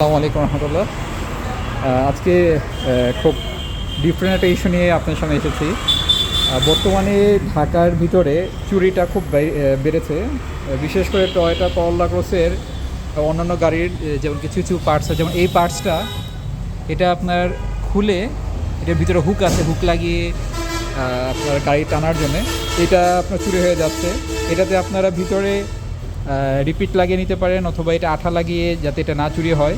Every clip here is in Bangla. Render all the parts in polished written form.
আসসালামু আলাইকুম রহমতুল্লাহ। আজকে খুব ডিফারেন্ট একটা ইস্যু নিয়ে আপনার সামনে এসেছি। বর্তমানে ঢাকার ভিতরে চুরিটা খুব বেড়েছে, বিশেষ করে টয়োটা করোলা ক্রসের অন্যান্য গাড়ির যেমন কিছু কিছু পার্টস আছে, যেমন এই পার্টসটা এটা আপনার খুলে এটার ভিতরে হুক আছে, হুক লাগিয়ে আপনার গাড়ি টানার জন্যে এটা আপনার চুরি হয়ে যাচ্ছে। এটাতে আপনারা ভিতরে রিপিট লাগিয়ে নিতে পারেন, অথবা এটা আঠা লাগিয়ে যাতে এটা না চুরি হয়।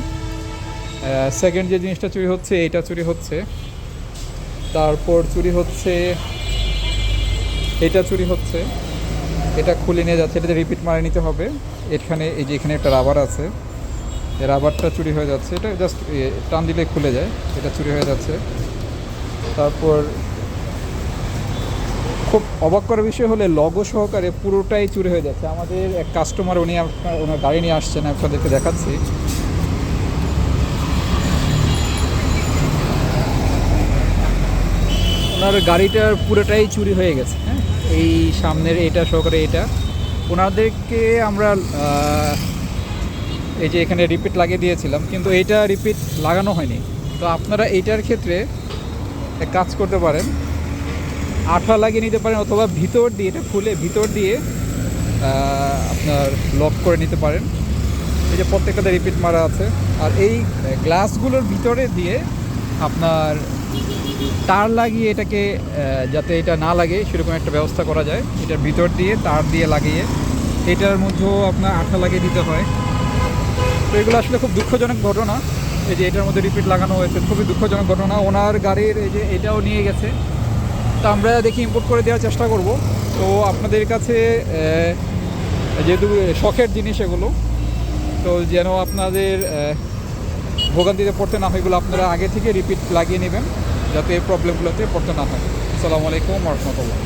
সেকেন্ড যে জিনিসটা চুরি হচ্ছে এটা চুরি হচ্ছে, তারপর চুরি হচ্ছে এটা চুরি হচ্ছে, এটা খুলে নিয়ে যাচ্ছে, এটাতে রিপিট মারে নিতে হবে। এখানে এই যে এখানে একটা রাবার আছে, এই রাবারটা চুরি হয়ে যাচ্ছে, এটা জাস্ট টান দিলে খুলে যায়, এটা চুরি হয়ে যাচ্ছে। তারপর খুব অবাক করার বিষয় হলে লগো সহকারে পুরোটাই চুরি হয়ে যাচ্ছে। আমাদের এক কাস্টমার ওনার গাড়ি নিয়ে আসছেন, আপনাদেরকে দেখাচ্ছি। ওনার গাড়িটার পুরোটাই চুরি হয়ে গেছে, হ্যাঁ, এই সামনের এটা সহকারে এটা। ওনাদেরকে আমরা এই যে এখানে রিপিট লাগিয়ে দিয়েছিলাম, কিন্তু এইটা রিপিট লাগানো হয়নি। তো আপনারা এইটার ক্ষেত্রে এক কাজ করতে পারেন, আঠা লাগিয়ে নিতে পারেন, অথবা ভিতর দিয়ে এটা খুলে ভিতর দিয়ে আপনার লক করে নিতে পারেন। এই যে প্রত্যেকটাতে রিপিট মারা আছে। আর এই গ্লাসগুলোর ভিতরে দিয়ে আপনার তার লাগিয়ে এটাকে যাতে এটা না লাগে সেরকম একটা ব্যবস্থা করা যায়। এটার ভিতর দিয়ে তার দিয়ে লাগিয়ে এটার মধ্যেও আপনার আঠা লাগিয়ে দিতে হয়। তো এগুলো আসলে খুব দুঃখজনক ঘটনা। এই যে এটার মধ্যে রিপিট লাগানো হয়েছে, খুবই দুঃখজনক ঘটনা। ওনার গাড়ির এই যে এটাও নিয়ে গেছে, তো আমরা দেখি ইম্পোর্ট করে দেওয়ার চেষ্টা করব। তো আপনাদের কাছে যেহেতু শখের জিনিস এগুলো, তো যেন আপনাদের ভোগান্তিতে পড়তে না হয়, এগুলো আপনারা আগে থেকে রিপিট লাগিয়ে নেবেন যাতে এই প্রবলেমগুলোতে পড়তে না হয়। আসসালামু আলাইকুম ওয়া রাহমাতুল্লাহ।